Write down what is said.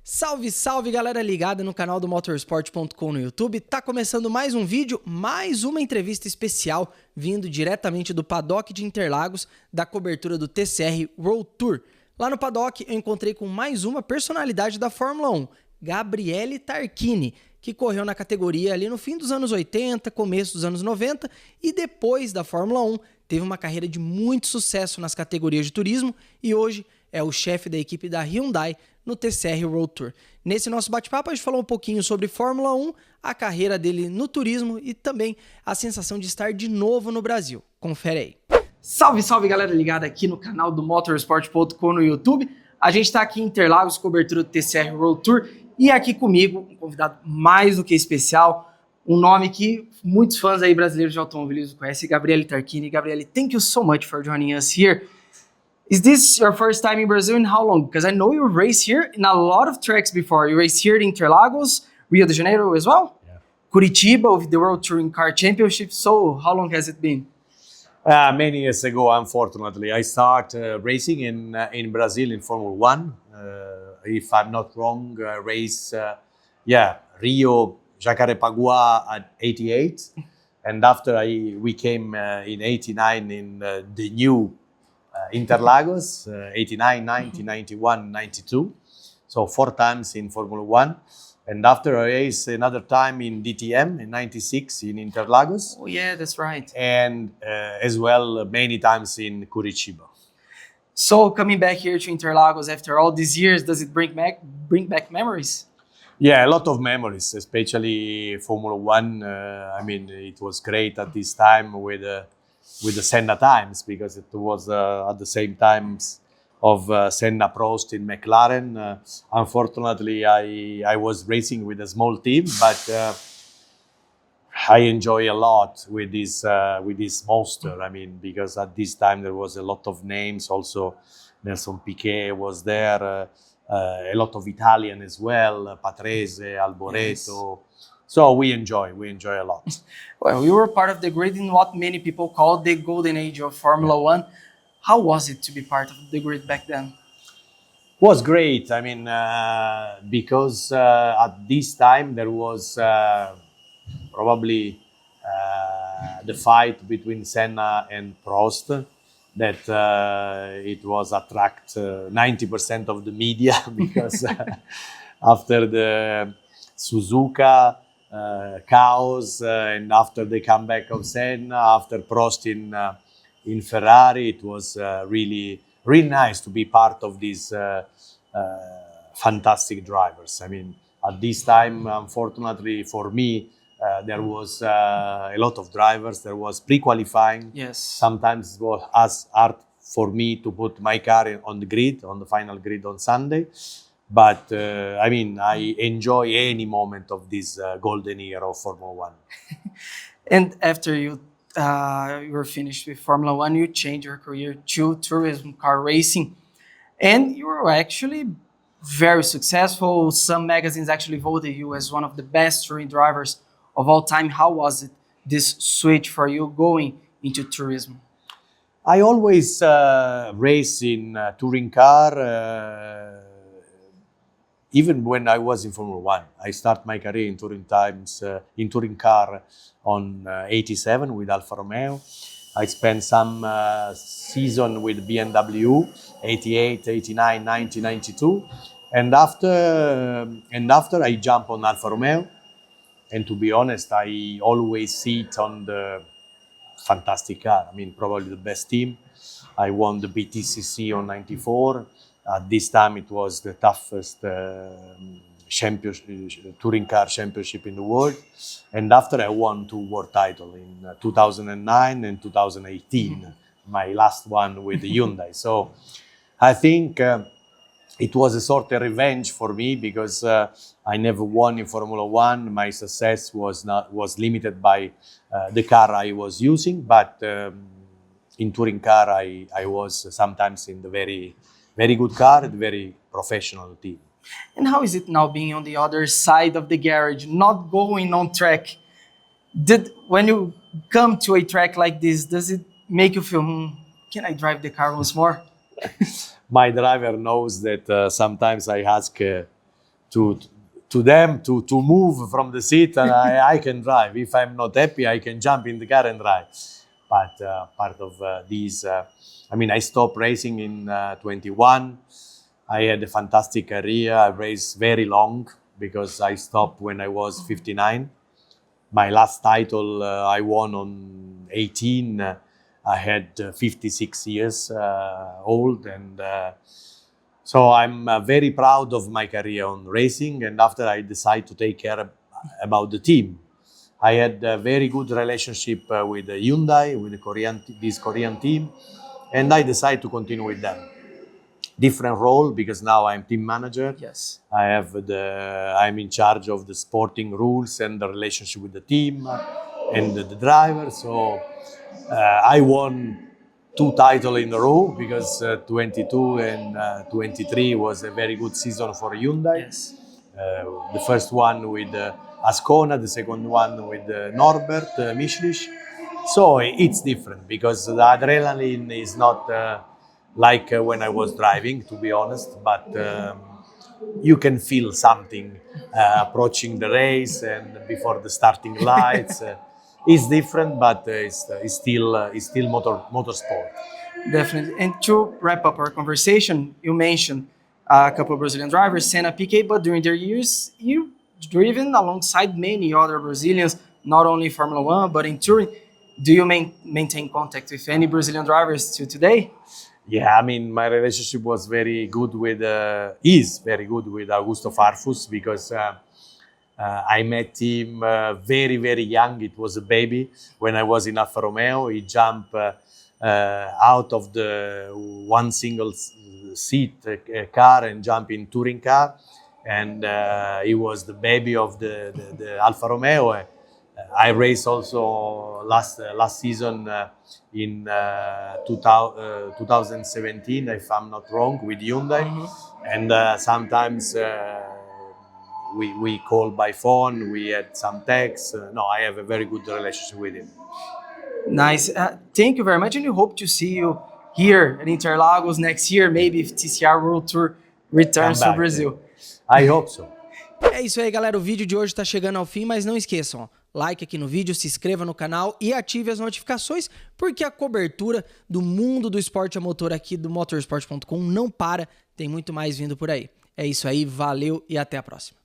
Salve, salve galera ligada no canal do Motorsport.com no YouTube. Tá começando mais um vídeo, mais uma entrevista especial vindo diretamente do paddock de Interlagos da cobertura do TCR World Tour. Lá no paddock eu encontrei com mais uma personalidade da Fórmula 1, Gabriele Tarquini, que correu na categoria ali no fim dos anos 80, começo dos anos 90 e depois da Fórmula 1 teve uma carreira de muito sucesso nas categorias de turismo e hoje é o chefe da equipe da Hyundai no TCR World Tour. Nesse nosso bate-papo a gente falou um pouquinho sobre Fórmula 1, a carreira dele no turismo e também a sensação de estar de novo no Brasil. Confere aí. Salve, salve galera ligada aqui no canal do Motorsport.com no YouTube. A gente está aqui em Interlagos, cobertura do TCR World Tour e aqui comigo um convidado mais do que especial, um nome que muitos fãs aí brasileiros de automobilismo conhecem, Gabriele Tarquini. Gabriele, thank you so much for joining us here. Is this your first time in Brazil and how long? Because I know you raced here in a lot of tracks before. You raced here in Interlagos, Rio de Janeiro as well? Yeah. Curitiba with the World Touring Car Championship. So how long has it been? Many years ago, unfortunately. I started racing in Brazil in Formula 1. If I'm not wrong, race, Rio, Jacarepaguá at 88. And after we came in 89 in the new Interlagos, 89, 90, 91, 92. So 4 times in Formula 1. And after I raced another time in DTM in 96 in Interlagos. Oh yeah, that's right. And as well many times in Curitiba. So coming back here to Interlagos after all these years, does it bring back memories? Yeah, a lot of memories, especially Formula 1. I mean, it was great at this time with the Senna times, because it was at the same times of Senna PROST in McLaren. Unfortunately, I was racing with a small team, but I enjoy a lot with this monster. I mean, because at this time there was a lot of names. Also, Nelson Piquet was there. A lot of Italian as well, Patrese, Alboreto. Yes. So we enjoy a lot. Well, you were part of the grid in what many people call the golden age of Formula 1. How was it to be part of the grid back then? Was great. I mean, because at this time there was probably the fight between Senna and Prost that it was attract 90% of the media because after the Suzuka chaos and after the comeback of Senna, after Prost in Ferrari, it was really nice to be part of these fantastic drivers. I mean, at this time, unfortunately for me, there was a lot of drivers. There was pre-qualifying. Yes. Sometimes it was hard for me to put my car on the grid, on the final grid on Sunday. But I mean, I enjoy any moment of this golden era of Formula 1. And after you were finished with Formula 1, you changed your career to tourism car racing. And you were actually very successful. Some magazines actually voted you as one of the best touring drivers of all time. How was it, this switch for you going into tourism? I always race in touring car. Even when I was in Formula 1, I started my career in touring car on 87 with Alfa Romeo. I spent some season with BMW, 88, 89, 90, 92. And after I jump on Alfa Romeo. And to be honest, I always sit on the fantastic car. I mean, probably the best team. I won the BTCC on 94. At this time, it was the toughest touring car championship in the world. And after I won 2 world titles in 2009 and 2018, my last one with the Hyundai. So I think it was a sort of revenge for me because I never won in Formula 1. My success was limited by the car I was using, but in touring car I was sometimes in the very good car, very professional team. And how is it now being on the other side of the garage, not going on track? When you come to a track like this, does it make you feel, can I drive the car once more? My driver knows that sometimes I ask to them to move from the seat, and I can drive. If I'm not happy, I can jump in the car and drive. But part of these, I mean, I stopped racing in 21. I had a fantastic career. I raced very long because I stopped when I was 59. My last title I won on 18. I had 56 years old, and so I'm very proud of my career on racing. And after I decided to take care about the team, I had a very good relationship with Hyundai, with this Korean team, and I decided to continue with them. Different role because now I'm team manager. Yes. I'm in charge of the sporting rules and the relationship with the team and the driver. So I won 2 titles in a row because 22 and 23 was a very good season for Hyundai. Yes. The first one with Ascona, the second one with Norbert Michlich. So it's different because the adrenaline is not like when I was driving, to be honest, but you can feel something approaching the race and before the starting lights. It's different, but it's still motorsport. Definitely. And to wrap up our conversation, you mentioned a couple of Brazilian drivers, Senna, PIQUET, but during their years, you've driven alongside many other Brazilians, not only in Formula 1, but in touring. Do you maintain contact with any Brazilian drivers to today? Yeah, I mean, my relationship was very good with, is very good with Augusto Farfus because I met him very, very young. It was a baby when I was in Alfa Romeo. He jumped out of the one single seat car and jumped in touring car. And he was the baby of the Alfa Romeo. I raced also last season in 2017, if I'm not wrong, with Hyundai. Mm-hmm. And sometimes we call by phone, we had some texts. No, I have a very good relationship with him. Nice. Thank you very much, and we hope to see you here at Interlagos next year, maybe if TCR World Tour returns to Brazil. I hope so. É isso aí, galera. O vídeo de hoje está chegando ao fim, mas não esqueçam, ó, like aqui no vídeo, se inscreva no canal e ative as notificações, porque a cobertura do mundo do esporte a motor aqui do Motorsport.com não para, tem muito mais vindo por aí. É isso aí, valeu e até a próxima.